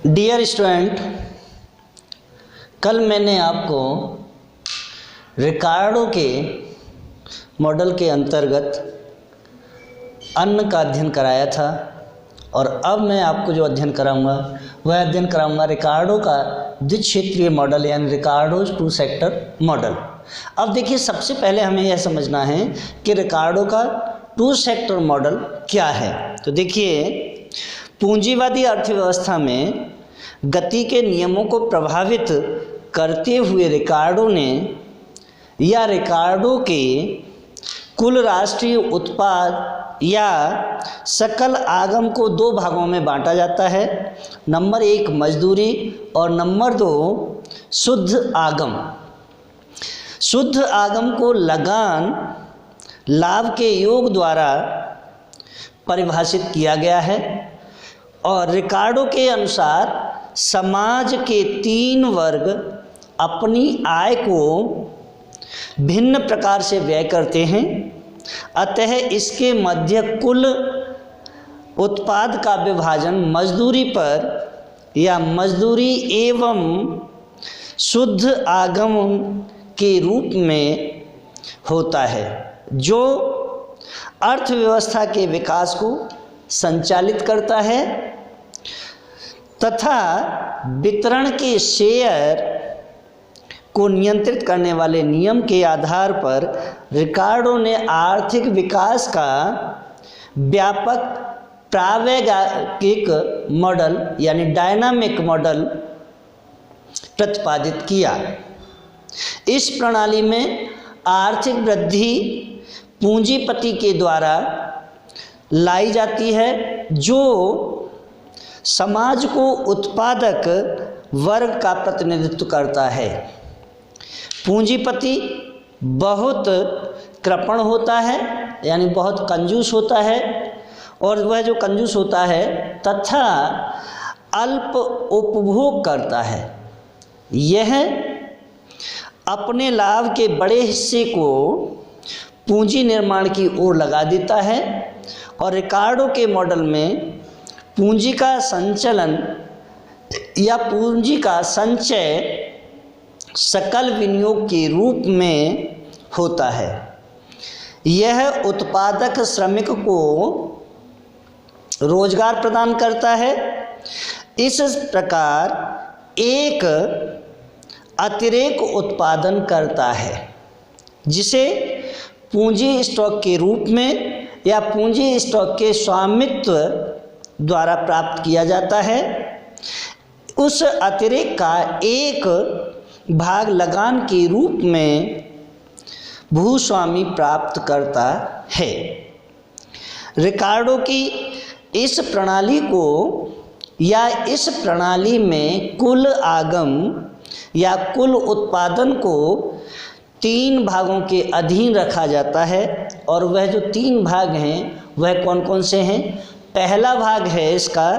Dear student, कल मैंने आपको रिकार्डो के मॉडल के अंतर्गत अन्न का अध्ययन कराया था और अब मैं आपको जो अध्ययन कराऊंगा वह अध्ययन कराऊंगा रिकार्डो का द्विक्षेत्रीय मॉडल यानी रिकार्डो टू सेक्टर मॉडल। अब देखिए, सबसे पहले हमें यह समझना है कि रिकार्डो का टू सेक्टर मॉडल क्या है। तो देखिए, पूंजीवादी अर्थव्यवस्था में गति के नियमों को प्रभावित करते हुए रिकार्डो ने या रिकार्डो के कुल राष्ट्रीय उत्पाद या सकल आगम को दो भागों में बांटा जाता है। नंबर 1 मजदूरी और नंबर 2 शुद्ध आगम। शुद्ध आगम को लगान लाभ के योग द्वारा परिभाषित किया गया है और रिकार्डो के अनुसार समाज के 3 वर्ग अपनी आय को भिन्न प्रकार से व्यय करते हैं, अतः इसके मध्य कुल उत्पाद का विभाजन मजदूरी पर या मजदूरी एवं शुद्ध आगम के रूप में होता है, जो अर्थव्यवस्था के विकास को संचालित करता है तथा वितरण के शेयर को नियंत्रित करने वाले नियम के आधार पर रिकार्डो ने आर्थिक विकास का व्यापक प्रावैगिक मॉडल यानी डायनामिक मॉडल प्रतिपादित किया। इस प्रणाली में आर्थिक वृद्धि पूंजीपति के द्वारा लाई जाती है, जो समाज को उत्पादक वर्ग का प्रतिनिधित्व करता है। पूंजीपति बहुत कृपण होता है यानी बहुत कंजूस होता है, और वह जो कंजूस होता है तथा अल्प उपभोग करता है। यह अपने लाभ के बड़े हिस्से को पूंजी निर्माण की ओर लगा देता है और रिकार्डो के मॉडल में पूंजी का संचलन या पूंजी का संचय सकल विनियोग के रूप में होता है। यह उत्पादक श्रमिक को रोजगार प्रदान करता है। इस प्रकार एक अतिरेक उत्पादन करता है जिसे पूंजी स्टॉक के रूप में या पूंजी स्टॉक के स्वामित्व द्वारा प्राप्त किया जाता है। उस अतिरेक का एक भाग लगान के रूप में भूस्वामी प्राप्त करता है। रिकार्डो की इस प्रणाली को या इस प्रणाली में कुल आगम या कुल उत्पादन को 3 भागों के अधीन रखा जाता है, और वह जो 3 भाग हैं वह कौन कौन से हैं। पहला भाग है इसका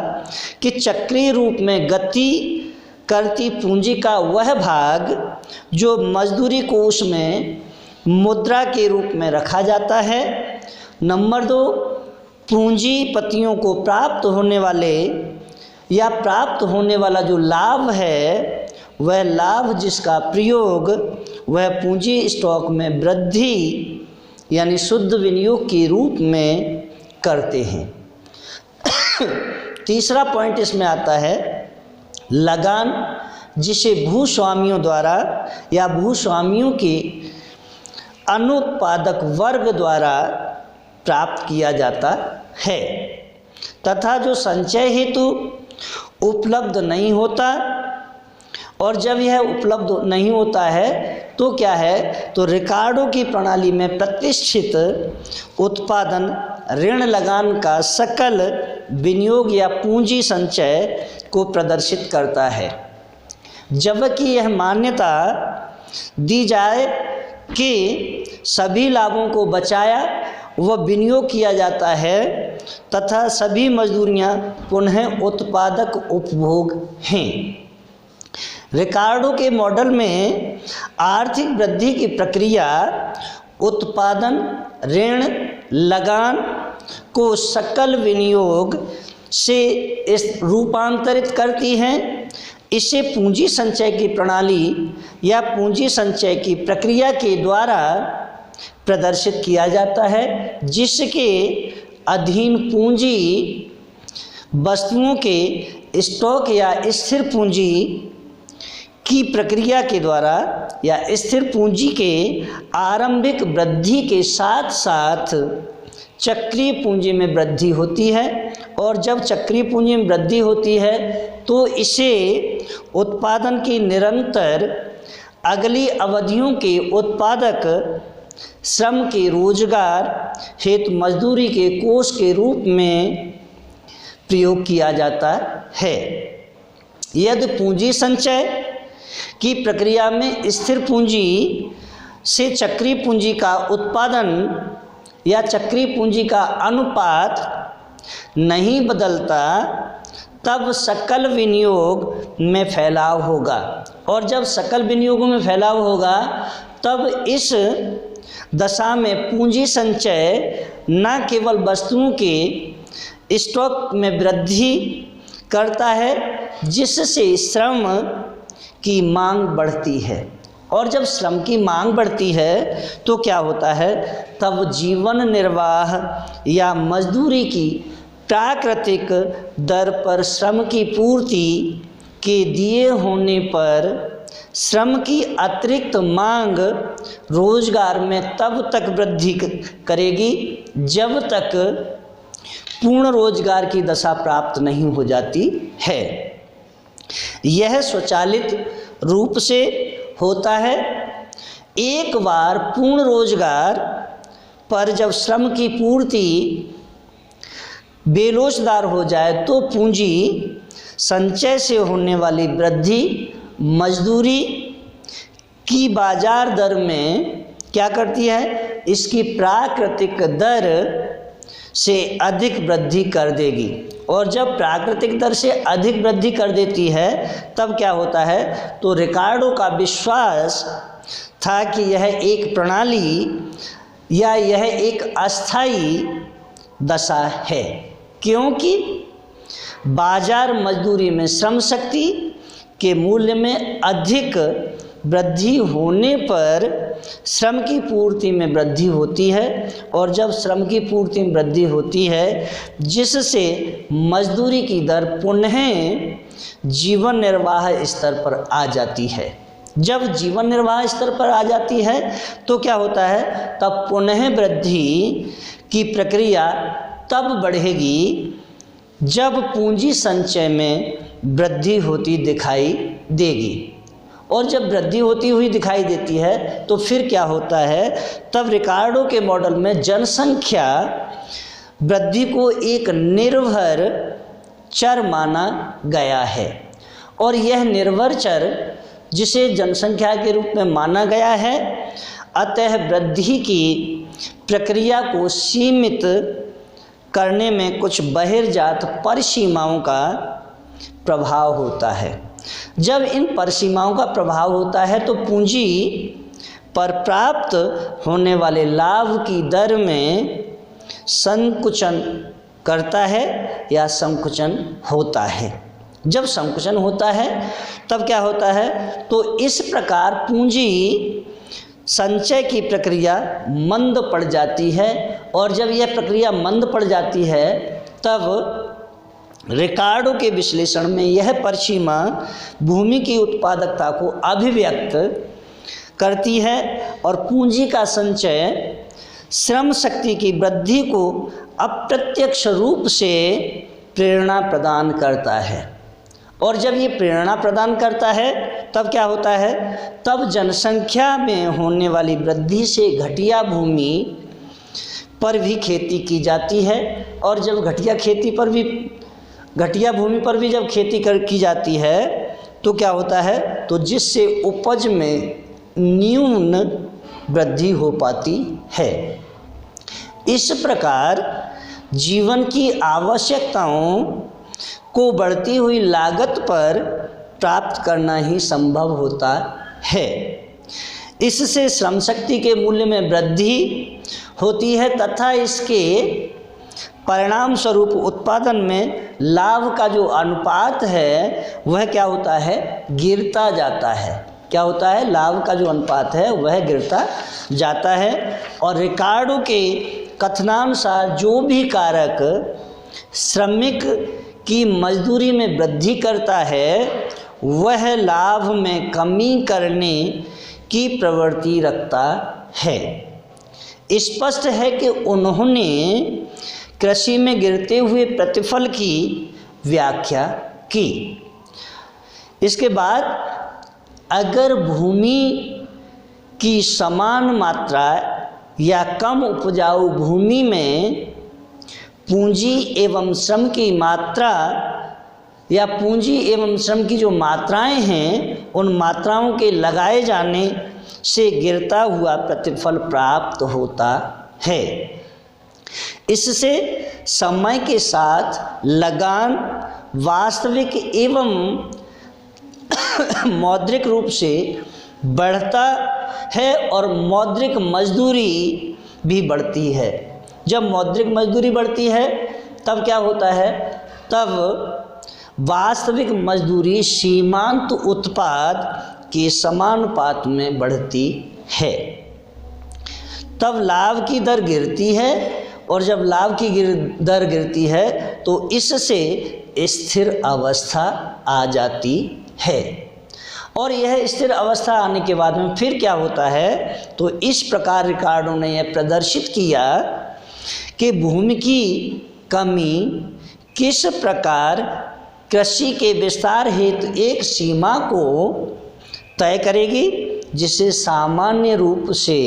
कि चक्रीय रूप में गति करती पूंजी का वह भाग जो मजदूरी कोष में मुद्रा के रूप में रखा जाता है। नंबर 2 पूंजीपतियों को प्राप्त होने वाले या प्राप्त होने वाला जो लाभ है वह लाभ जिसका प्रयोग वह पूंजी स्टॉक में वृद्धि यानी शुद्ध विनियोग के रूप में करते हैं। तीसरा पॉइंट इसमें आता है लगान, जिसे भूस्वामियों द्वारा या भूस्वामियों के अनुत्पादक वर्ग द्वारा प्राप्त किया जाता है तथा जो संचय हेतु उपलब्ध नहीं होता। और जब यह उपलब्ध नहीं होता है तो क्या है, तो रिकार्डो की प्रणाली में प्रतिष्ठित उत्पादन ऋण लगान का सकल विनियोग या पूंजी संचय को प्रदर्शित करता है। जबकि यह मान्यता दी जाए कि सभी लाभों को बचाया व विनियोग किया जाता है तथा सभी मजदूरियां पुनः उत्पादक उपभोग हैं। रिकार्डो के मॉडल में आर्थिक वृद्धि की प्रक्रिया उत्पादन ऋण लगान को सकल विनियोग से इस रूपांतरित करती हैं। इसे पूंजी संचय की प्रणाली या पूंजी संचय की प्रक्रिया के द्वारा प्रदर्शित किया जाता है, जिसके अधीन पूंजी वस्तुओं के स्टॉक या स्थिर पूंजी की प्रक्रिया के द्वारा या स्थिर पूंजी के आरंभिक वृद्धि के साथ साथ चक्रीय पूंजी में वृद्धि होती है। और जब चक्रीय पूंजी में वृद्धि होती है तो इसे उत्पादन की निरंतर अगली अवधियों के उत्पादक श्रम के रोजगार हेतु मजदूरी के कोष के रूप में प्रयोग किया जाता है। यदि पूंजी संचय की प्रक्रिया में स्थिर पूंजी से चक्रीय पूंजी का उत्पादन या चक्रीय पूंजी का अनुपात नहीं बदलता, तब सकल विनियोग में फैलाव होगा। और जब सकल विनियोगों में फैलाव होगा तब इस दशा में पूंजी संचय न केवल वस्तुओं के स्टॉक में वृद्धि करता है, जिससे श्रम की मांग बढ़ती है। और जब श्रम की मांग बढ़ती है तो क्या होता है, तब जीवन निर्वाह या मजदूरी की प्राकृतिक दर पर श्रम की पूर्ति के दिए होने पर श्रम की अतिरिक्त मांग रोजगार में तब तक वृद्धि करेगी जब तक पूर्ण रोजगार की दशा प्राप्त नहीं हो जाती है। यह स्वचालित रूप से होता है। एक बार पूर्ण रोजगार पर जब श्रम की पूर्ति बेलोचदार हो जाए तो पूंजी संचय से होने वाली वृद्धि मजदूरी की बाजार दर में क्या करती है, इसकी प्राकृतिक दर से अधिक वृद्धि कर देगी। और जब प्राकृतिक दर से अधिक वृद्धि कर देती है तब क्या होता है, तो रिकार्डो का विश्वास था कि यह एक प्रणाली या यह एक अस्थायी दशा है, क्योंकि बाजार मजदूरी में श्रम शक्ति के मूल्य में अधिक वृद्धि होने पर श्रम की पूर्ति में वृद्धि होती है। और जब श्रम की पूर्ति में वृद्धि होती है जिससे मजदूरी की दर पुनः जीवन निर्वाह स्तर पर आ जाती है। जब जीवन निर्वाह स्तर पर आ जाती है तो क्या होता है, तब पुनः वृद्धि की प्रक्रिया तब बढ़ेगी जब पूंजी संचय में वृद्धि होती दिखाई देगी। और जब वृद्धि होती हुई दिखाई देती है तो फिर क्या होता है, तब रिकार्डो के मॉडल में जनसंख्या वृद्धि को एक निर्भर चर माना गया है। और यह निर्भर चर जिसे जनसंख्या के रूप में माना गया है, अतः वृद्धि की प्रक्रिया को सीमित करने में कुछ बहिर्जात परिसीमाओं का प्रभाव होता है। जब इन परिसीमाओं का प्रभाव होता है तो पूंजी पर प्राप्त होने वाले लाभ की दर में संकुचन करता है या संकुचन होता है। जब संकुचन होता है तब क्या होता है, तो इस प्रकार पूंजी संचय की प्रक्रिया मंद पड़ जाती है। और जब यह प्रक्रिया मंद पड़ जाती है तब रिकार्डो के विश्लेषण में यह परिसीमा भूमि की उत्पादकता को अभिव्यक्त करती है और पूंजी का संचय श्रम शक्ति की वृद्धि को अप्रत्यक्ष रूप से प्रेरणा प्रदान करता है। और जब ये प्रेरणा प्रदान करता है तब क्या होता है, तब जनसंख्या में होने वाली वृद्धि से घटिया भूमि पर भी खेती की जाती है। और जब घटिया भूमि पर भी जब खेती की जाती है तो क्या होता है, तो जिससे उपज में न्यून वृद्धि हो पाती है। इस प्रकार जीवन की आवश्यकताओं को बढ़ती हुई लागत पर प्राप्त करना ही संभव होता है। इससे श्रम शक्ति के मूल्य में वृद्धि होती है तथा इसके परिणाम स्वरूप उत्पादन में लाभ का जो अनुपात है वह क्या होता है, गिरता जाता है। क्या होता है, लाभ का जो अनुपात है वह गिरता जाता है। और रिकार्डो के कथनानुसार जो भी कारक श्रमिक की मजदूरी में वृद्धि करता है वह लाभ में कमी करने की प्रवृत्ति रखता है। स्पष्ट है कि उन्होंने कृषि में गिरते हुए प्रतिफल की व्याख्या की। इसके बाद अगर भूमि की समान मात्रा या कम उपजाऊ भूमि में पूंजी एवं श्रम की मात्रा या पूंजी एवं श्रम की जो मात्राएं हैं उन मात्राओं के लगाए जाने से गिरता हुआ प्रतिफल प्राप्त होता है। इससे समय के साथ लगान वास्तविक एवं मौद्रिक रूप से बढ़ता है और मौद्रिक मजदूरी भी बढ़ती है। जब मौद्रिक मजदूरी बढ़ती है तब क्या होता है, तब वास्तविक मजदूरी सीमांत उत्पाद के समानुपात में बढ़ती है। तब लाभ की दर गिरती है और जब लाभ की दर गिरती है तो इससे स्थिर अवस्था आ जाती है। और यह स्थिर अवस्था आने के बाद में फिर क्या होता है, तो इस प्रकार रिकार्डो ने यह प्रदर्शित किया कि भूमि की कमी किस प्रकार कृषि के विस्तार हेतु एक सीमा को तय करेगी जिसे सामान्य रूप से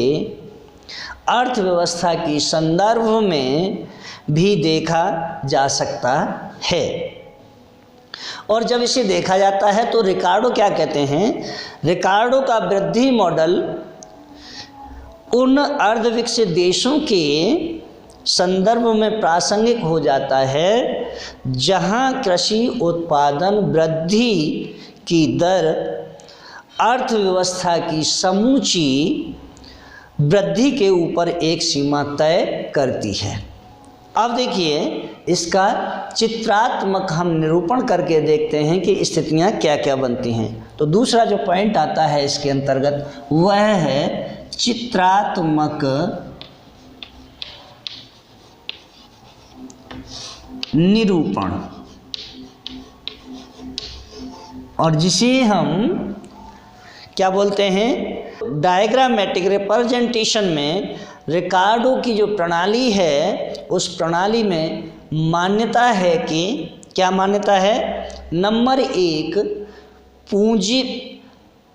अर्थव्यवस्था की संदर्भ में भी देखा जा सकता है। और जब इसे देखा जाता है तो रिकार्डो क्या कहते हैं, रिकार्डो का वृद्धि मॉडल उन अर्धविकसित देशों के संदर्भ में प्रासंगिक हो जाता है जहां कृषि उत्पादन वृद्धि की दर अर्थव्यवस्था की समूची वृद्धि के ऊपर एक सीमा तय करती है। अब देखिए इसका चित्रात्मक हम निरूपण करके देखते हैं कि स्थितियां क्या क्या बनती हैं। तो दूसरा जो पॉइंट आता है इसके अंतर्गत वह है चित्रात्मक निरूपण, और जिसे हम क्या बोलते हैं, डायग्रामेटिक रिप्रेजेंटेशन में रिकार्डो की जो प्रणाली है उस प्रणाली में मान्यता है कि क्या मान्यता है, नंबर एक, पूंजी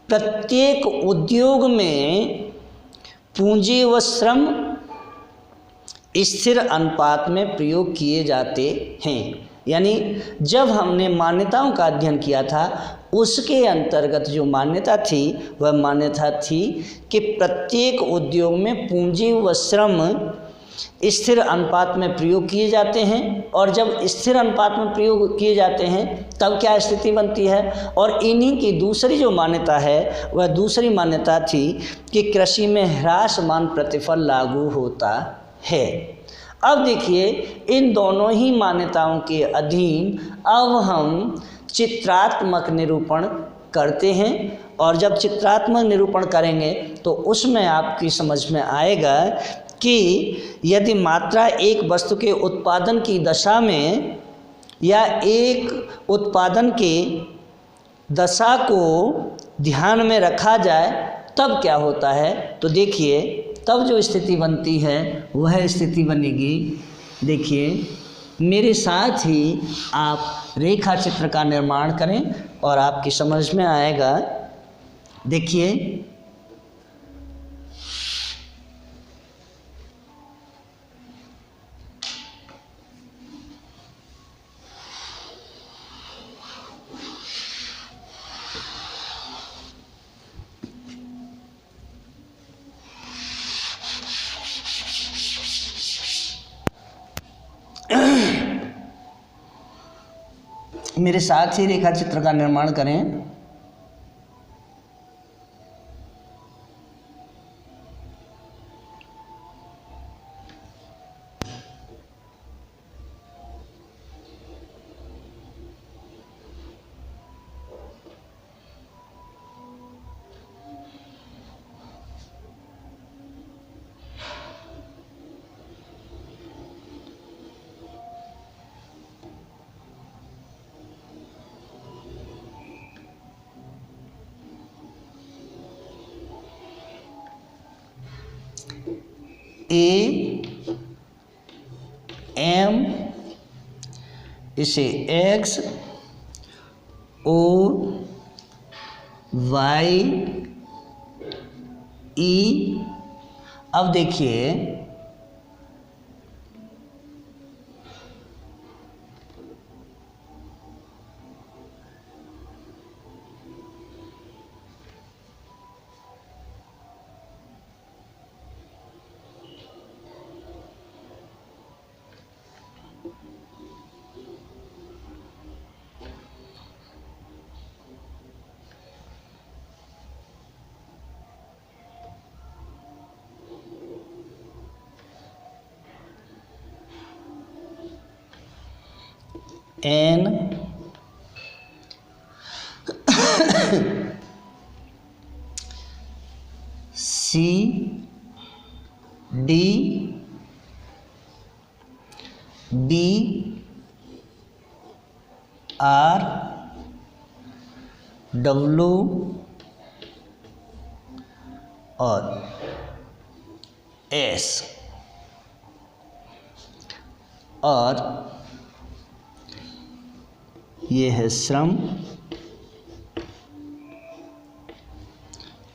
प्रत्येक उद्योग में पूंजी व श्रम स्थिर अनुपात में प्रयोग किए जाते हैं। यानी जब हमने मान्यताओं का अध्ययन किया था उसके अंतर्गत जो मान्यता थी वह मान्यता थी कि प्रत्येक उद्योग में पूंजी व श्रम स्थिर अनुपात में प्रयोग किए जाते हैं। और जब स्थिर अनुपात में प्रयोग किए जाते हैं तब क्या स्थिति बनती है। और इन्हीं की दूसरी जो मान्यता है वह दूसरी मान्यता थी कि कृषि में ह्रासमान प्रतिफल लागू होता है। अब देखिए इन दोनों ही मान्यताओं के अधीन अब हम चित्रात्मक निरूपण करते हैं। और जब चित्रात्मक निरूपण करेंगे तो उसमें आपकी समझ में आएगा कि यदि मात्रा एक वस्तु के उत्पादन की दशा में या एक उत्पादन के दशा को ध्यान में रखा जाए तब क्या होता है। तो देखिए तब जो स्थिति बनती है वह स्थिति बनेगी, देखिए मेरे साथ ही आप रेखा चित्र का निर्माण करें और आपकी समझ में आएगा। देखिए मेरे साथ ही रेखा चित्र का निर्माण करें। AM, इसे X O Y E। अब देखिए N C D B R W और S। और ये है श्रम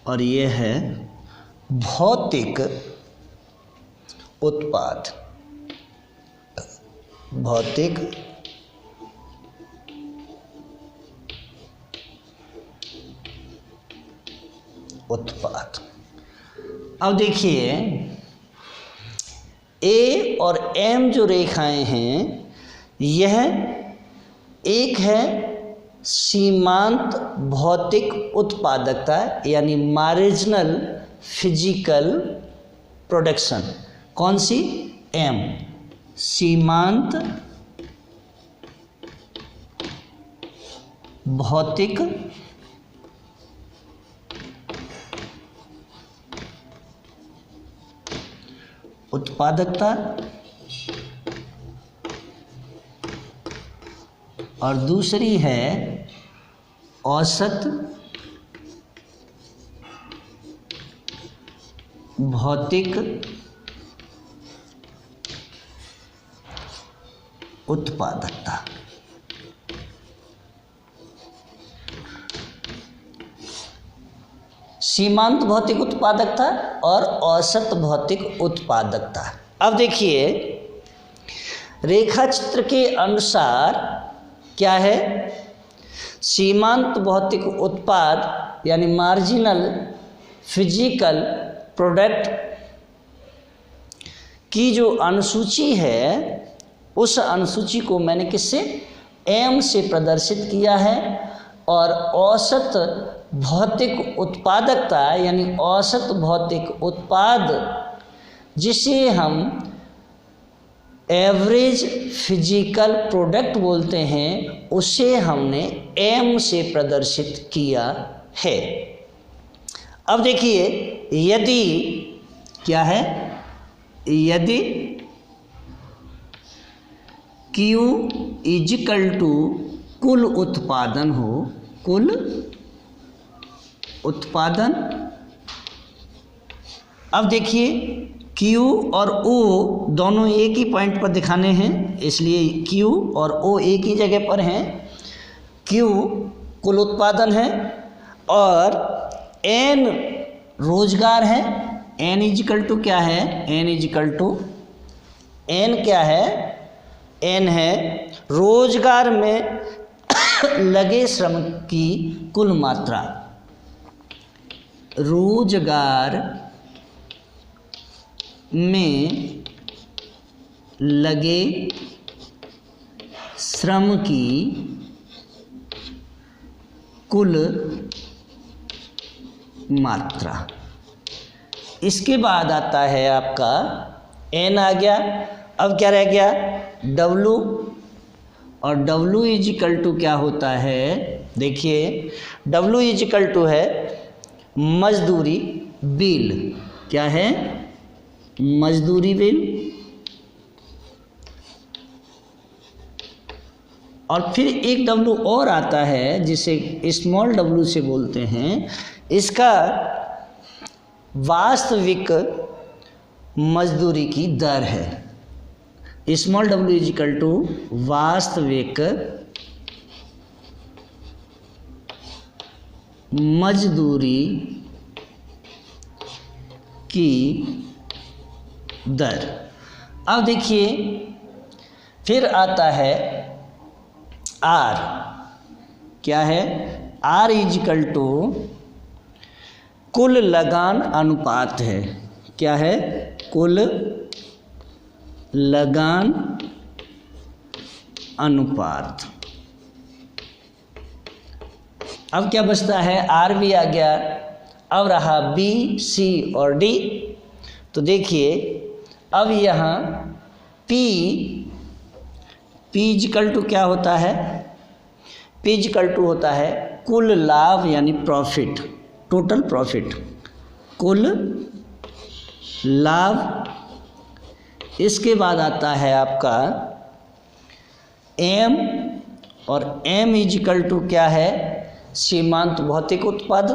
और ये है भौतिक उत्पाद। भौतिक उत्पाद। अब देखिए ए और एम जो रेखाएं हैं, यह एक है सीमांत भौतिक उत्पादकता यानी मार्जिनल फिजिकल प्रोडक्शन। कौन सी? एम, सीमांत भौतिक उत्पादकता, और दूसरी है औसत भौतिक उत्पादकता। सीमांत भौतिक उत्पादकता और औसत भौतिक उत्पादकता। अब देखिए रेखा चित्र के अनुसार क्या है? सीमांत भौतिक उत्पाद यानी मार्जिनल फिजिकल प्रोडक्ट की जो अनुसूची है, उस अनुसूची को मैंने किससे? एम से प्रदर्शित किया है। और औसत भौतिक उत्पादकता यानी औसत भौतिक उत्पाद, जिसे हम एवरेज फिजिकल प्रोडक्ट बोलते हैं, उसे हमने एम से प्रदर्शित किया है। अब देखिए यदि क्या है? यदि Q इजिकल टू कुल उत्पादन हो, कुल उत्पादन। अब देखिए Q और O दोनों एक ही पॉइंट पर दिखाने हैं, इसलिए Q और O एक ही जगह पर हैं। Q कुल उत्पादन है और N रोजगार है। N इजिकल टू क्या है? N इजिकल टू N क्या है? N है रोजगार में लगे श्रम की कुल मात्रा। रोजगार में लगे श्रम की कुल मात्रा। इसके बाद आता है आपका N आ गया। अब क्या रह गया? W, और W इजिकल टू क्या होता है? देखिए W इजिकल टू है मजदूरी बिल। क्या है? मजदूरी बिल। और फिर एक W और आता है जिसे स्मॉल w से बोलते हैं। इसका वास्तविक मजदूरी की दर है। Small W is equal to वास्तविक मजदूरी की दर। अब देखिए फिर आता है आर। क्या है? आर इज इक्वल टू कुल लगान अनुपात है। क्या है? कुल लगान अनुपात। अब क्या बचता है? आर भी आ गया, अब रहा बी, सी और डी। तो देखिए अब यहाँ पी इक्वल टू क्या होता है? पी इक्वल टू होता है कुल लाभ यानी प्रॉफिट, टोटल प्रॉफिट, कुल लाभ। इसके बाद आता है आपका एम, और एम इज इक्वल टू क्या है? सीमांत भौतिक उत्पाद।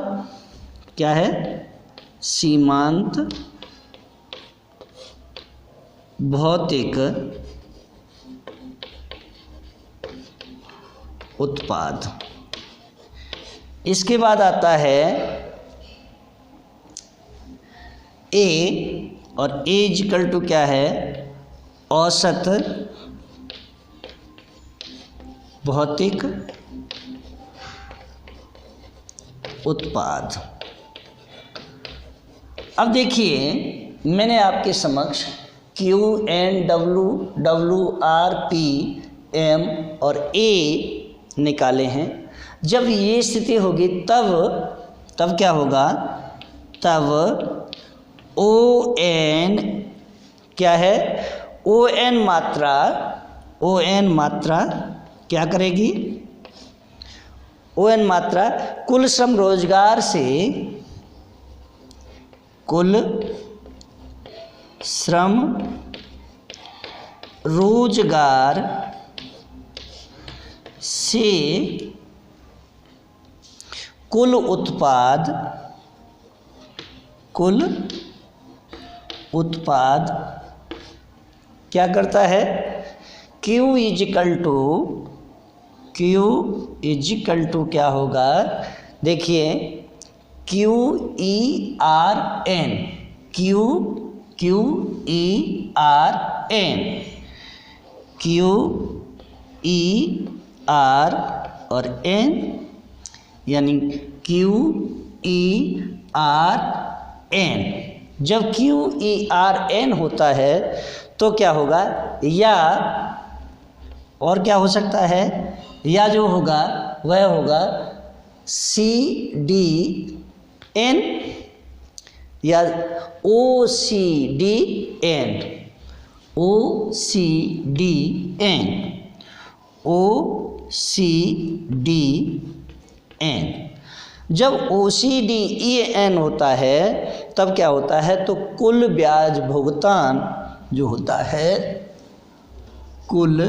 क्या है? सीमांत भौतिक उत्पाद। इसके बाद आता है ए, और ए इक्वल टू क्या है? औसत भौतिक उत्पाद। अब देखिए मैंने आपके समक्ष Q N W, W R P M और ए निकाले हैं। जब ये स्थिति होगी तब क्या होगा? तब ओ एन क्या है? ओ एन मात्रा क्या करेगी? ओ एन मात्रा कुल श्रम रोजगार से, कुल श्रम रोजगार से कुल उत्पाद क्या करता है? Q इज इक्वल टू क्या होगा? देखिए Q E R N, Q E R N, Q E R और N, यानी Q E R N। जब Q E R N होता है तो क्या होगा? या और क्या हो सकता है? या जो होगा वह होगा C D N या O C D N, O C D N, O C D N। जब OCDEN होता है तब क्या होता है? तो कुल ब्याज भुगतान जो होता है, कुल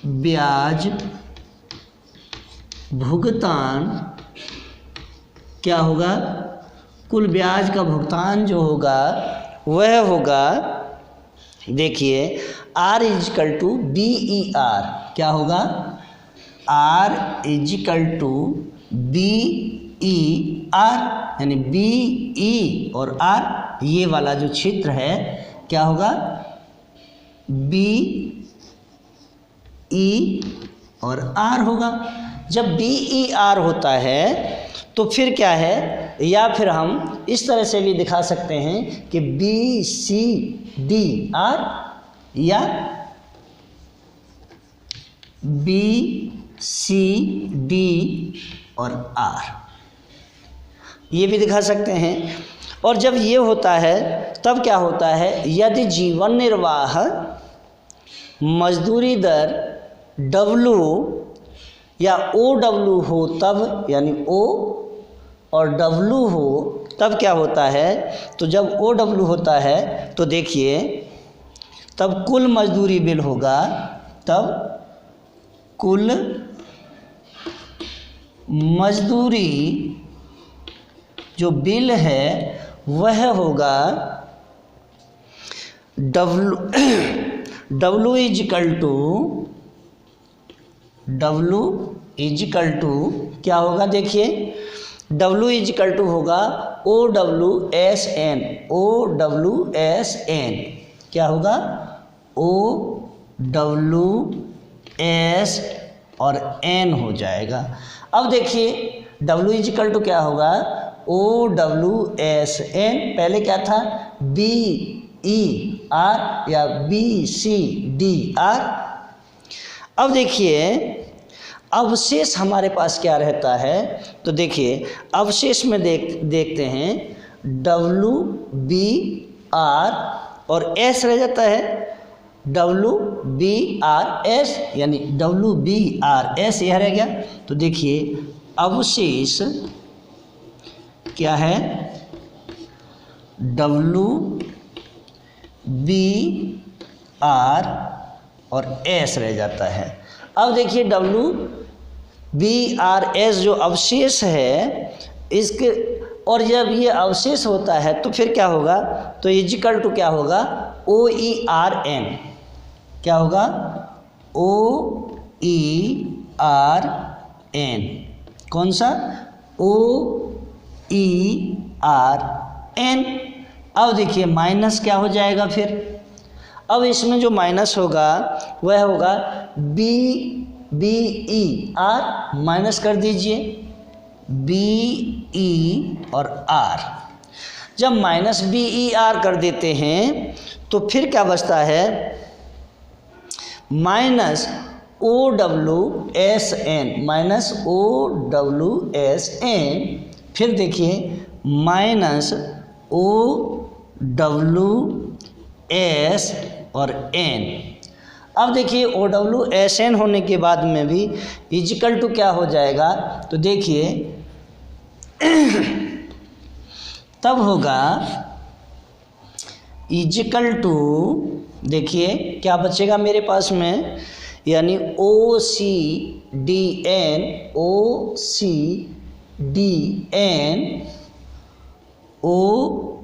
ब्याज भुगतान क्या होगा? कुल ब्याज का भुगतान जो होगा वह होगा, देखिए R is equal to BER। क्या होगा? R is equal to BER, यानी BE और R, ये वाला जो क्षेत्र है क्या होगा? BE और R होगा। जब BER होता है तो फिर क्या है? या फिर हम इस तरह से भी दिखा सकते हैं कि BCDR या BCD और R, ये भी दिखा सकते हैं। और जब ये होता है तब क्या होता है? यदि जीवन निर्वाह मजदूरी दर W या OW हो तब, यानी O और W हो तब क्या होता है? तो जब OW होता है तो देखिए तब कुल मजदूरी बिल होगा, तब कुल मजदूरी जो बिल है वह होगा W इजिकल टू क्या होगा, देखिए W इजिकल टू होगा OWSN, OWSN क्या होगा, OWS और N हो जाएगा। अब देखिए W इजिकल टू क्या होगा, OWSN, पहले क्या था BER या BCDR। अब देखिए अवशेष हमारे पास क्या रहता है, तो देखिए अवशेष में देखते हैं WBR और S रह जाता है, WBRS यानी WBRS यह रह गया। तो देखिए अवशेष क्या है, WBR और S रह जाता है। अब देखिए WBRS जो अवशेष है इसके, और जब ये अवशेष होता है तो फिर क्या होगा, तो इजिकल टू क्या होगा, OERN, क्या होगा, OERN, कौन सा, OERN। अब देखिए माइनस क्या हो जाएगा फिर, अब इसमें जो माइनस होगा वह होगा BER, माइनस कर दीजिए BE और R। जब माइनस BER कर देते हैं तो फिर क्या बचता है, माइनस OWSN, माइनस OWSN, फिर देखिए माइनस OWS और N। अब देखिए OWSN होने के बाद में भी इजिकल टू क्या हो जाएगा, तो देखिए तब होगा इजिकल टू, देखिए क्या बचेगा मेरे पास में, यानी OCDN, OCDN, OCDN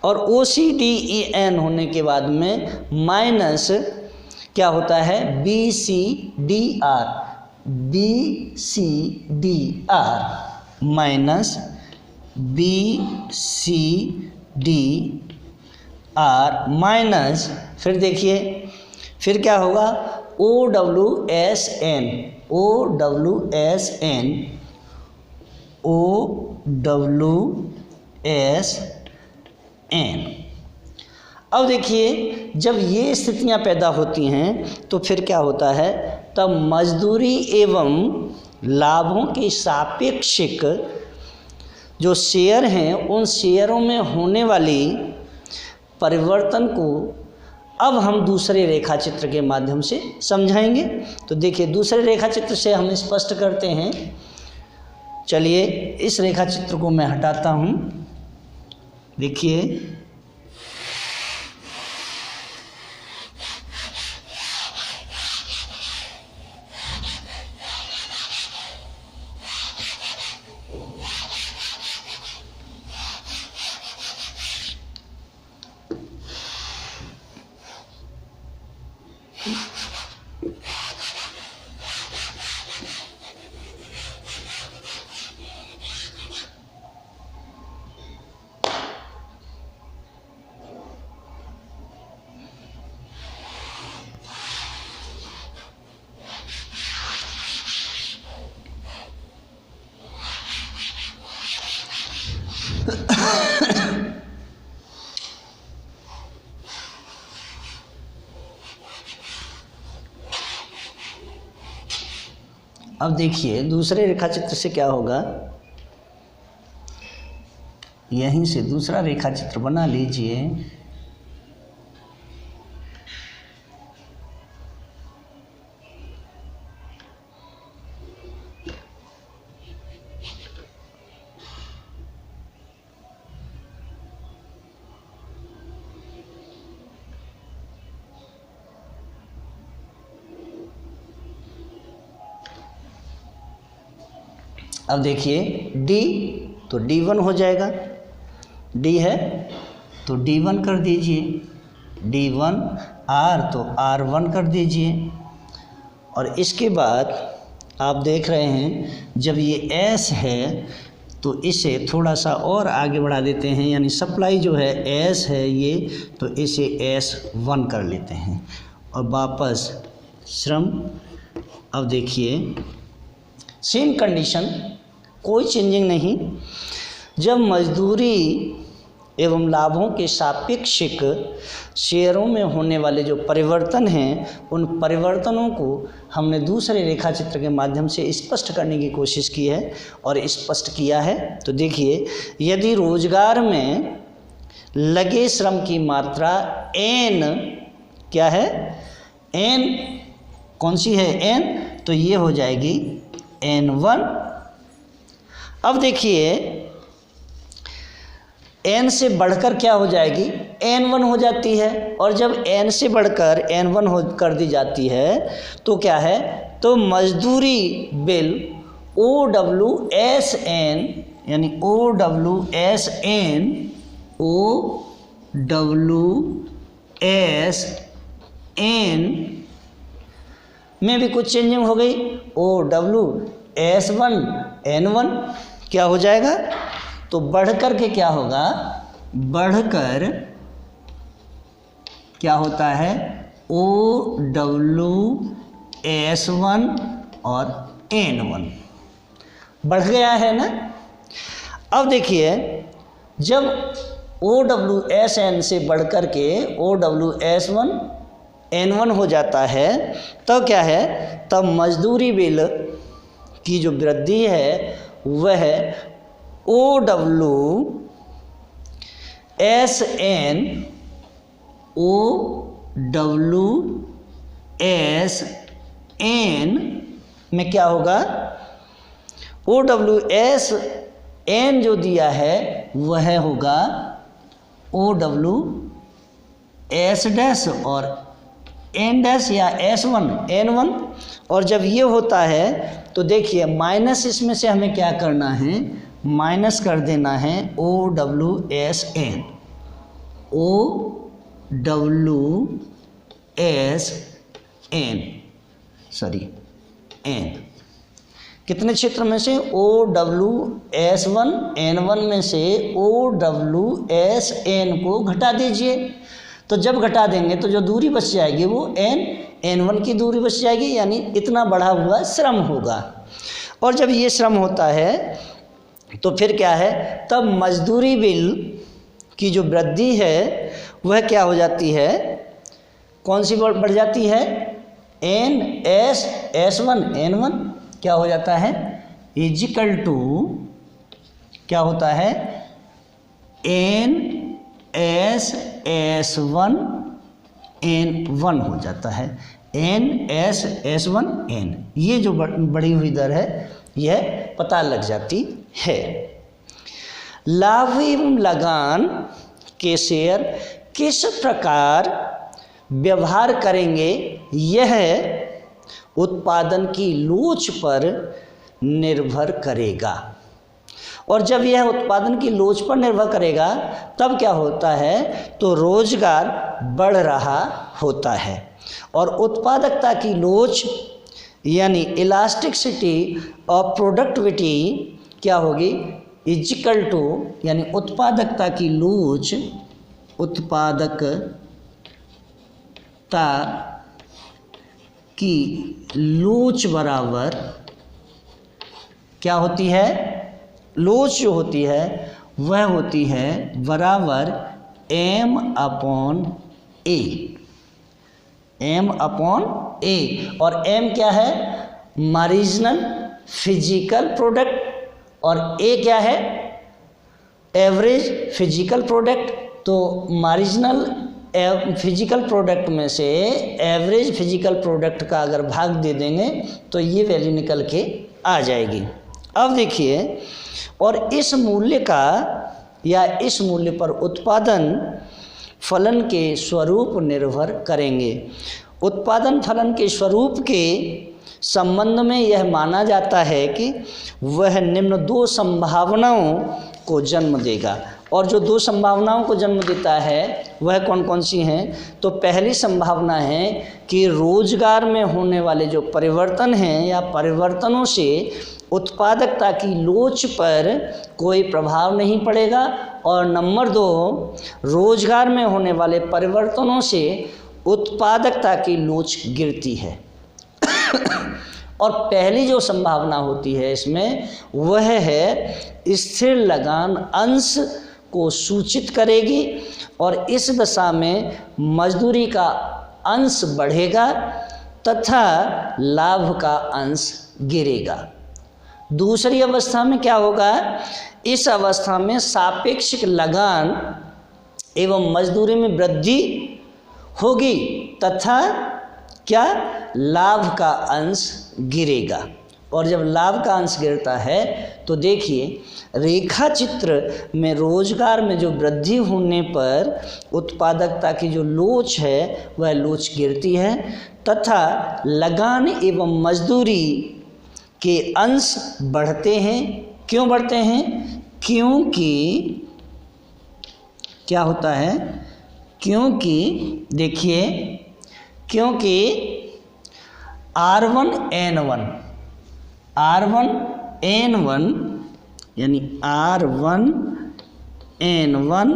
और OCDEN होने के बाद में माइनस क्या होता है, BCDR, BCDR minus BCDR minus, फिर देखिए फिर क्या होगा, OWSN, OWSN, OWSN। अब देखिए जब ये स्थितियां पैदा होती हैं तो फिर क्या होता है, तब मजदूरी एवं लाभों के सापेक्षिक जो शेयर हैं उन शेयरों में होने वाली परिवर्तन को अब हम दूसरे रेखा चित्र के माध्यम से समझाएंगे। तो देखिए दूसरे रेखा चित्र से हम स्पष्ट करते हैं। चलिए इस रेखा चित्र को मैं हटाता हूँ। देखिए अब देखिए दूसरे रेखा चित्र से क्या होगा, यहीं से दूसरा रेखा चित्र बना लीजिए। अब देखिए डी, तो D1 हो जाएगा, डी है तो D1 कर दीजिए, D1, R तो R1 कर दीजिए। और इसके बाद आप देख रहे हैं जब ये S है तो इसे थोड़ा सा और आगे बढ़ा देते हैं, यानी सप्लाई जो है S है ये, तो इसे S1 कर लेते हैं और वापस श्रम। अब देखिए सेम कंडीशन, कोई चेंजिंग नहीं। जब मजदूरी एवं लाभों के सापेक्षिक शेयरों में होने वाले जो परिवर्तन हैं, उन परिवर्तनों को हमने दूसरे रेखा चित्र के माध्यम से स्पष्ट करने की कोशिश की है और स्पष्ट किया है। तो देखिए यदि रोजगार में लगे श्रम की मात्रा n, क्या है n, कौन सी है n, तो ये हो जाएगी n1। अब देखिए n से बढ़कर क्या हो जाएगी, n1 हो जाती है। और जब n से बढ़कर n1 हो कर दी जाती है तो क्या है, तो मजदूरी बिल OWSN, यानी OWSN में भी कुछ चेंजिंग हो गई। OWS1 N1 क्या हो जाएगा, तो बढ़कर के क्या होगा, बढ़कर क्या होता है OWS1 और N1 बढ़ गया है ना। अब देखिए जब OWSN से बढ़कर के OWS1 N1 हो जाता है तो क्या है, तब मजदूरी बिल की जो वृद्धि है वह OWSN में क्या होगा, OWSN जो दिया है वह होगा OWS' और N' या N1। और जब ये होता है तो देखिए माइनस इसमें से हमें क्या करना है, माइनस कर देना है OWSN N कितने क्षेत्र में से, OWS1 N1 में से OWSN को घटा दीजिए। तो जब घटा देंगे तो जो दूरी बच जाएगी वो N1 की दूरी बच जाएगी, यानी इतना बढ़ा हुआ श्रम होगा। और जब ये श्रम होता है तो फिर क्या है, तब मजदूरी बिल की जो वृद्धि है वह क्या हो जाती है, कौन सी बढ़ जाती है, S1 N1 क्या हो जाता है, इजिकल टू क्या होता है NS1 N1 हो जाता है, NS1 N। ये जो बढ़ी हुई दर है यह पता लग जाती है। लाभ एवं लगान के शेयर किस प्रकार व्यवहार करेंगे, यह उत्पादन की लोच पर निर्भर करेगा। और जब यह उत्पादन की लोच पर निर्भर करेगा तब क्या होता है, तो रोजगार बढ़ रहा होता है और उत्पादकता की लोच यानी इलास्टिसिटी और प्रोडक्टिविटी क्या होगी, इजिकल टू यानी उत्पादकता की लोच, उत्पादकता की लोच बराबर क्या होती है, लोच जो होती है वह होती है बराबर M/A, M/A। और M क्या है, मार्जिनल फिजिकल प्रोडक्ट, और A क्या है, एवरेज फिजिकल प्रोडक्ट। तो मार्जिनल फिजिकल प्रोडक्ट में से एवरेज फिजिकल प्रोडक्ट का अगर भाग दे देंगे तो ये वैल्यू निकल के आ जाएगी। अब देखिए, और इस मूल्य का या इस मूल्य पर उत्पादन फलन के स्वरूप निर्भर करेंगे। उत्पादन फलन के स्वरूप के संबंध में यह माना जाता है कि वह निम्न 2 संभावनाओं को जन्म देगा। और जो 2 संभावनाओं को जन्म देता है वह कौन कौन सी हैं? तो पहली संभावना है कि रोजगार में होने वाले जो परिवर्तन हैं या परिवर्तनों से उत्पादकता की लोच पर कोई प्रभाव नहीं पड़ेगा। और नंबर 2, रोजगार में होने वाले परिवर्तनों से उत्पादकता की लोच गिरती है। और पहली जो संभावना होती है इसमें वह है स्थिर लगान अंश को सूचित करेगी और इस दशा में मजदूरी का अंश बढ़ेगा तथा लाभ का अंश गिरेगा। दूसरी अवस्था में क्या होगा? इस अवस्था में सापेक्षिक लगान एवं मजदूरी में वृद्धि होगी तथा क्या? लाभ का अंश गिरेगा। और जब लाभ का अंश गिरता है तो देखिए रेखा चित्र में रोजगार में जो वृद्धि होने पर उत्पादकता की जो लोच है वह लोच गिरती है तथा लगान एवं मजदूरी के अंश बढ़ते हैं। क्यों बढ़ते हैं? क्योंकि क्या होता है? क्योंकि देखिए, क्योंकि R1N1 यानी R1N1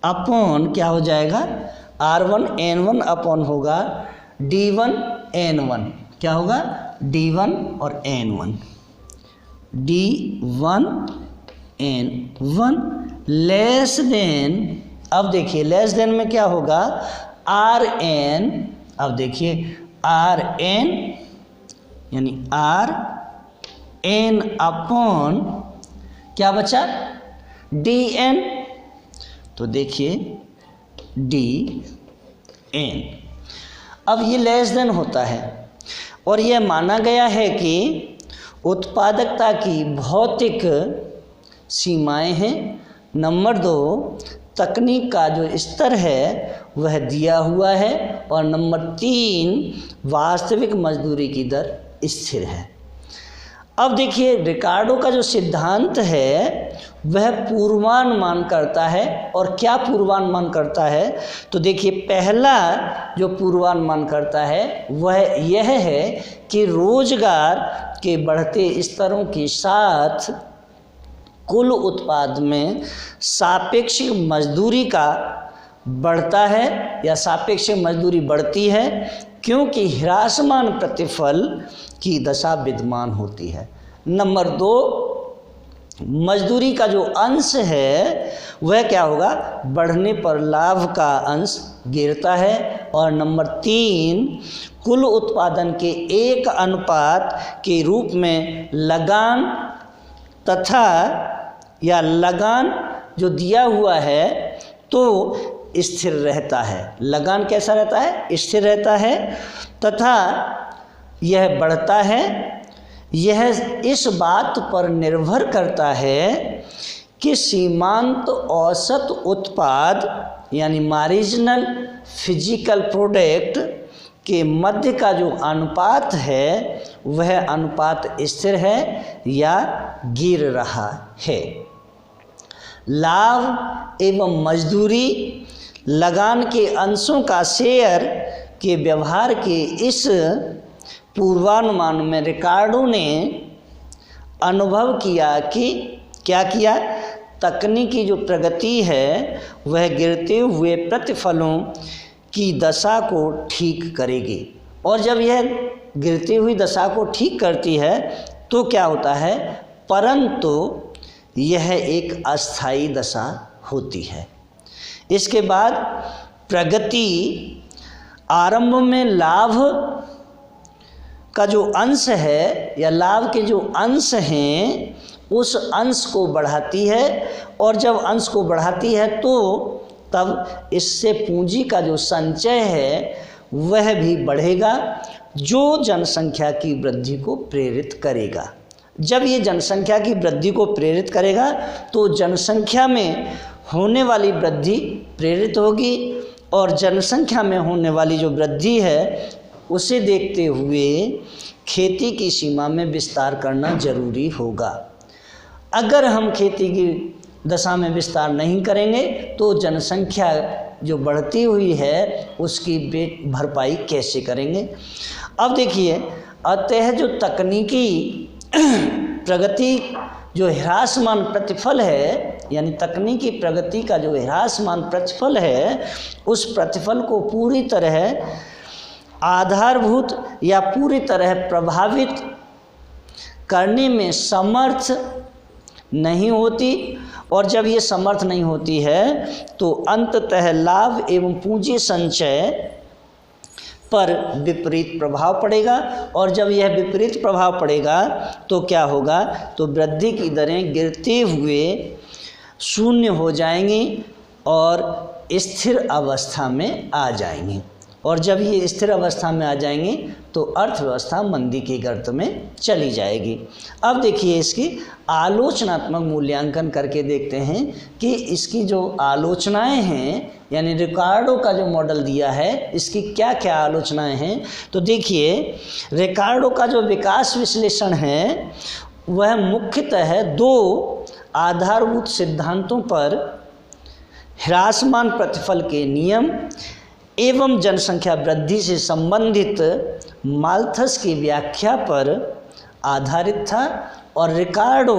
अपॉन क्या हो जाएगा? R1N1 अपॉन होगा D1N1। क्या होगा? D1 और N1, D1N1 लेस देन, अब देखिए लेस देन में क्या होगा? Rn, अब देखिए Rn यानी Rn अपॉन क्या बचा? Dn, तो देखिए Dn। अब ये लेस देन होता है और यह माना गया है कि उत्पादकता की भौतिक सीमाएं हैं। नंबर 2, तकनीक का जो स्तर है वह दिया हुआ है। और नंबर 3, वास्तविक मजदूरी की दर स्थिर है। अब देखिए रिकार्डो का जो सिद्धांत है वह पूर्वानुमान करता है। और क्या पूर्वानुमान करता है? तो देखिए पहला जो पूर्वानुमान करता है वह यह है कि रोजगार के बढ़ते स्तरों के साथ कुल उत्पाद में सापेक्षिक मजदूरी का बढ़ता है या सापेक्षिक मजदूरी बढ़ती है क्योंकि ह्रासमान प्रतिफल की दशा विद्यमान होती है। नंबर 2, मजदूरी का जो अंश है वह क्या होगा? बढ़ने पर लाभ का अंश गिरता है। और नंबर 3, कुल उत्पादन के 1 अनुपात के रूप में लगान तथा या लगान जो दिया हुआ है तो स्थिर रहता है। लगान कैसा रहता है? स्थिर रहता है तथा यह बढ़ता है। यह इस बात पर निर्भर करता है कि सीमांत औसत उत्पाद यानी मार्जिनल फिजिकल प्रोडक्ट के मध्य का जो अनुपात है वह अनुपात स्थिर है या गिर रहा है। लाभ एवं मजदूरी लगान के अंशों का शेयर के व्यवहार के इस पूर्वानुमान में रिकार्डो ने अनुभव किया कि क्या किया? तकनीकी जो प्रगति है वह गिरते हुए प्रतिफलों की दशा को ठीक करेगी। और जब यह गिरती हुई दशा को ठीक करती है तो क्या होता है? परंतु यह एक अस्थायी दशा होती है। इसके बाद प्रगति आरंभ में लाभ का जो अंश है या लाभ के जो अंश हैं उस अंश को बढ़ाती है। और जब अंश को बढ़ाती है तो तब इससे पूंजी का जो संचय है वह भी बढ़ेगा जो जनसंख्या की वृद्धि को प्रेरित करेगा। जब ये जनसंख्या की वृद्धि को प्रेरित करेगा तो जनसंख्या में होने वाली वृद्धि प्रेरित होगी और जनसंख्या में होने वाली जो वृद्धि है उसे देखते हुए खेती की सीमा में विस्तार करना जरूरी होगा। अगर हम खेती की दशा में विस्तार नहीं करेंगे तो जनसंख्या जो बढ़ती हुई है उसकी भरपाई कैसे करेंगे। अब देखिए, अतः जो तकनीकी प्रगति जो ह्रासमान प्रतिफल है, यानी तकनीकी प्रगति का जो ह्रासमान प्रतिफल है, उस प्रतिफल को पूरी तरह आधारभूत या पूरी तरह प्रभावित करने में समर्थ नहीं होती, और जब ये समर्थ नहीं होती है तो अंततः लाभ एवं पूंजी संचय पर विपरीत प्रभाव पड़ेगा। और जब यह विपरीत प्रभाव पड़ेगा तो क्या होगा, तो वृद्धि की दरें गिरते हुए शून्य हो जाएंगी और स्थिर अवस्था में आ जाएंगी। और जब ये स्थिर अवस्था में आ जाएंगी तो अर्थव्यवस्था मंदी के गर्त में चली जाएगी। अब देखिए, इसकी आलोचनात्मक मूल्यांकन करके देखते हैं कि इसकी जो आलोचनाएं हैं, यानी रिकार्डो का जो मॉडल दिया है, इसकी क्या क्या आलोचनाएं हैं। तो देखिए, रिकार्डो का जो विकास विश्लेषण है वह मुख्यतः दो आधारभूत सिद्धांतों पर, ह्रासमान प्रतिफल के नियम एवं जनसंख्या वृद्धि से संबंधित माल्थस की व्याख्या पर आधारित था। और रिकार्डो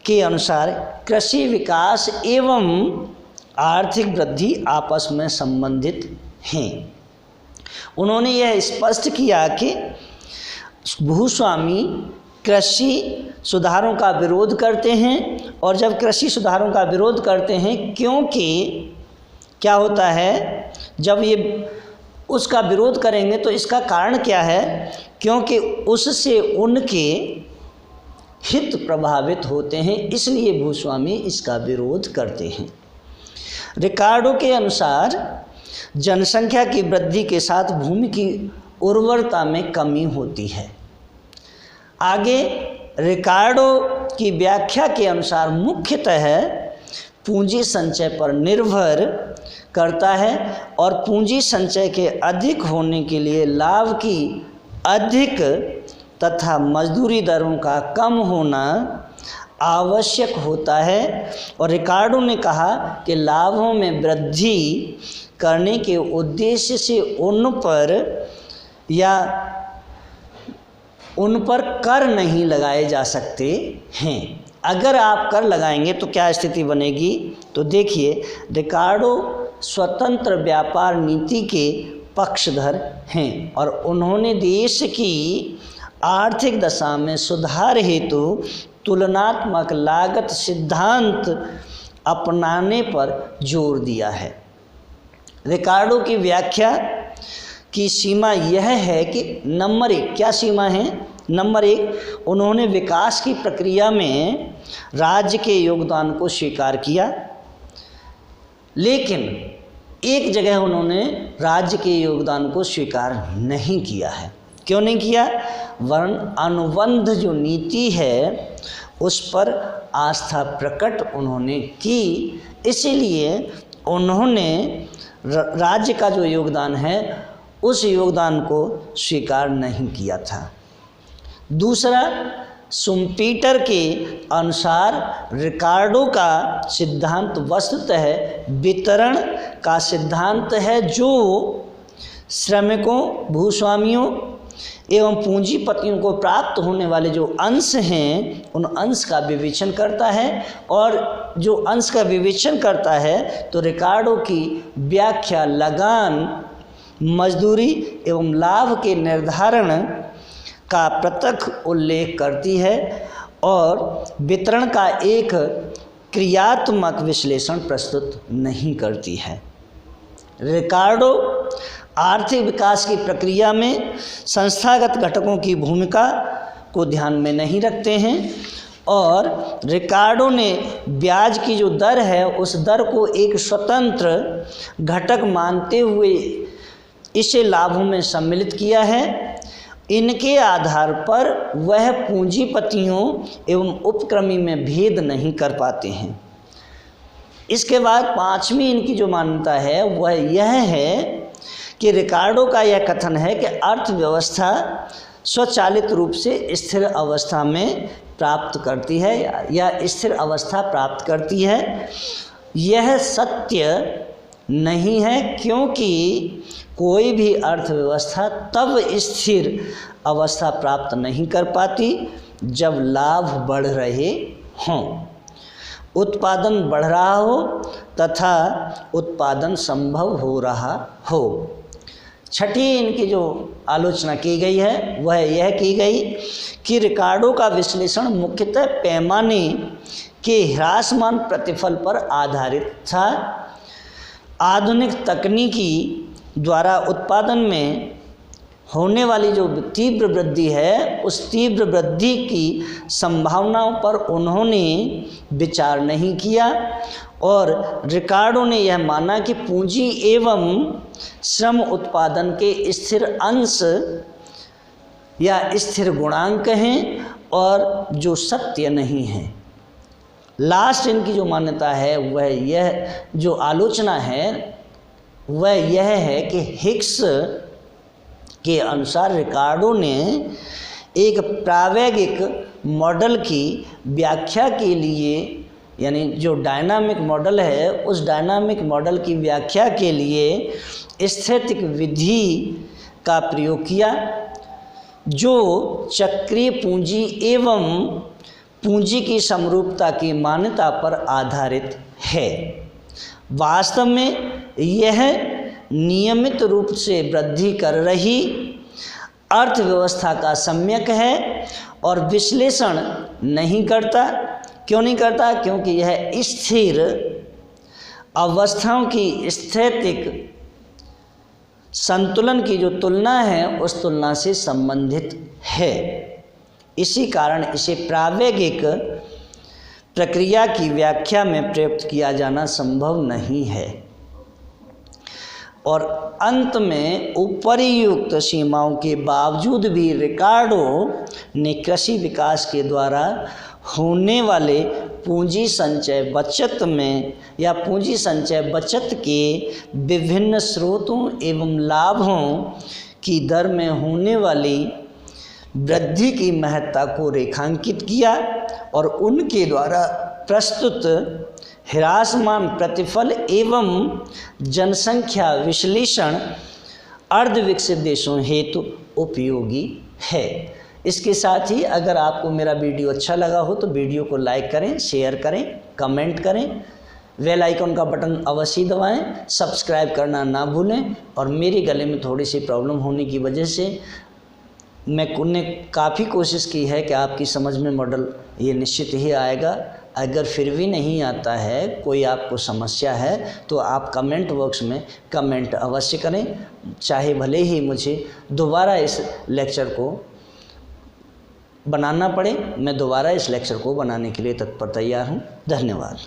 के अनुसार कृषि विकास एवं आर्थिक वृद्धि आपस में संबंधित हैं। उन्होंने यह स्पष्ट किया कि भूस्वामी कृषि सुधारों का विरोध करते हैं, और जब कृषि सुधारों का विरोध करते हैं, क्योंकि क्या होता है, जब ये उसका विरोध करेंगे तो इसका कारण क्या है, क्योंकि उससे उनके हित प्रभावित होते हैं, इसलिए भूस्वामी इसका विरोध करते हैं। रिकार्डो के अनुसार जनसंख्या की वृद्धि के साथ भूमि की उर्वरता में कमी होती है। आगे रिकार्डो की व्याख्या के अनुसार मुख्यतः पूंजी संचय पर निर्भर करता है, और पूंजी संचय के अधिक होने के लिए लाभ की अधिक तथा मजदूरी दरों का कम होना आवश्यक होता है। और रिकार्डो ने कहा कि लाभों में वृद्धि करने के उद्देश्य से उन पर कर नहीं लगाए जा सकते हैं। अगर आप कर लगाएंगे तो क्या स्थिति बनेगी, तो देखिए, रिकार्डो स्वतंत्र व्यापार नीति के पक्षधर हैं, और उन्होंने देश की आर्थिक दशा में सुधार हेतु तुलनात्मक लागत सिद्धांत अपनाने पर जोर दिया है। रिकार्डो की व्याख्या की सीमा यह है कि नंबर एक, क्या सीमा है, नंबर एक, उन्होंने विकास की प्रक्रिया में राज्य के योगदान को स्वीकार किया, लेकिन एक जगह उन्होंने राज्य के योगदान को स्वीकार नहीं किया है। क्यों नहीं किया, वर्ण अनुबंध जो नीति है उस पर आस्था प्रकट उन्होंने की, इसीलिए उन्होंने राज्य का जो योगदान है उस योगदान को स्वीकार नहीं किया था। दूसरा, शुम्पीटर के अनुसार रिकार्डो का सिद्धांत वस्तुतः वितरण का सिद्धांत है, जो श्रमिकों, भूस्वामियों एवं पूंजीपतियों को प्राप्त होने वाले जो अंश हैं उन अंश का विवेचन करता है। और जो अंश का विवेचन करता है तो रिकार्डो की व्याख्या लगान, मजदूरी एवं लाभ के निर्धारण का पृथक उल्लेख करती है और वितरण का एक क्रियात्मक विश्लेषण प्रस्तुत नहीं करती है। रिकार्डो आर्थिक विकास की प्रक्रिया में संस्थागत घटकों की भूमिका को ध्यान में नहीं रखते हैं, और रिकार्डो ने ब्याज की जो दर है उस दर को एक स्वतंत्र घटक मानते हुए इसे लाभों में सम्मिलित किया है। इनके आधार पर वह पूंजीपतियों एवं उपक्रमी में भेद नहीं कर पाते हैं। इसके बाद पांचवी इनकी जो मान्यता है वह यह है कि रिकार्डो का यह कथन है कि अर्थव्यवस्था स्वचालित रूप से स्थिर अवस्था में प्राप्त करती है या स्थिर अवस्था प्राप्त करती है। यह सत्य नहीं है, क्योंकि कोई भी अर्थव्यवस्था तब स्थिर अवस्था प्राप्त नहीं कर पाती जब लाभ बढ़ रहे हों, उत्पादन बढ़ रहा हो तथा उत्पादन संभव हो रहा हो। छठी इनकी जो आलोचना की गई है वह यह की गई कि रिकार्डो का विश्लेषण मुख्यतः पैमाने के ह्रासमान प्रतिफल पर आधारित था। आधुनिक तकनीकी द्वारा उत्पादन में होने वाली जो तीव्र वृद्धि है, उस तीव्र वृद्धि की संभावनाओं पर उन्होंने विचार नहीं किया और रिकार्डो ने यह माना कि पूंजी एवं श्रम उत्पादन के स्थिर अंश या स्थिर गुणांक हैं और जो सत्य नहीं है। लास्ट इनकी जो मान्यता है वह यह जो आलोचना है वह यह है कि हिग्स के अनुसार रिकार्डो ने एक प्रायोगिक मॉडल की व्याख्या के लिए, यानी जो डायनामिक मॉडल है उस डायनामिक मॉडल की व्याख्या के लिए स्थैतिक विधि का प्रयोग किया, जो चक्रीय पूंजी एवं पूंजी की समरूपता की मान्यता पर आधारित है। वास्तव में यह नियमित रूप से वृद्धि कर रही अर्थव्यवस्था का सम्यक है और विश्लेषण नहीं करता। क्यों नहीं करता? क्योंकि यह स्थिर अवस्थाओं की स्थैतिक संतुलन की जो तुलना है उस तुलना से संबंधित है। इसी कारण इसे प्रायोगिक प्रक्रिया की व्याख्या में प्रयुक्त किया जाना संभव नहीं है। और अंत में उपर्युक्त सीमाओं के बावजूद भी रिकार्डो ने कृषि विकास के द्वारा होने वाले पूंजी संचय बचत में या पूंजी संचय बचत के विभिन्न स्रोतों एवं लाभों की दर में होने वाली वृद्धि की महत्ता को रेखांकित किया और उनके द्वारा प्रस्तुत ह्रासमान प्रतिफल एवं जनसंख्या विश्लेषण अर्धविकसित देशों हेतु उपयोगी है। इसके साथ ही अगर आपको मेरा वीडियो अच्छा लगा हो तो वीडियो को लाइक करें, शेयर करें, कमेंट करें, बेल आइकन का बटन अवश्य दबाएं, सब्सक्राइब करना ना भूलें। और मेरे गले में थोड़ी सी प्रॉब्लम होने की वजह से मैंने काफ़ी कोशिश की है कि आपकी समझ में मॉडल ये निश्चित ही आएगा। अगर फिर भी नहीं आता है, कोई आपको समस्या है, तो आप कमेंट बॉक्स में कमेंट अवश्य करें, चाहे भले ही मुझे दोबारा इस लेक्चर को बनाना पड़े। मैं दोबारा इस लेक्चर को बनाने के लिए तत्पर तैयार हूँ। धन्यवाद।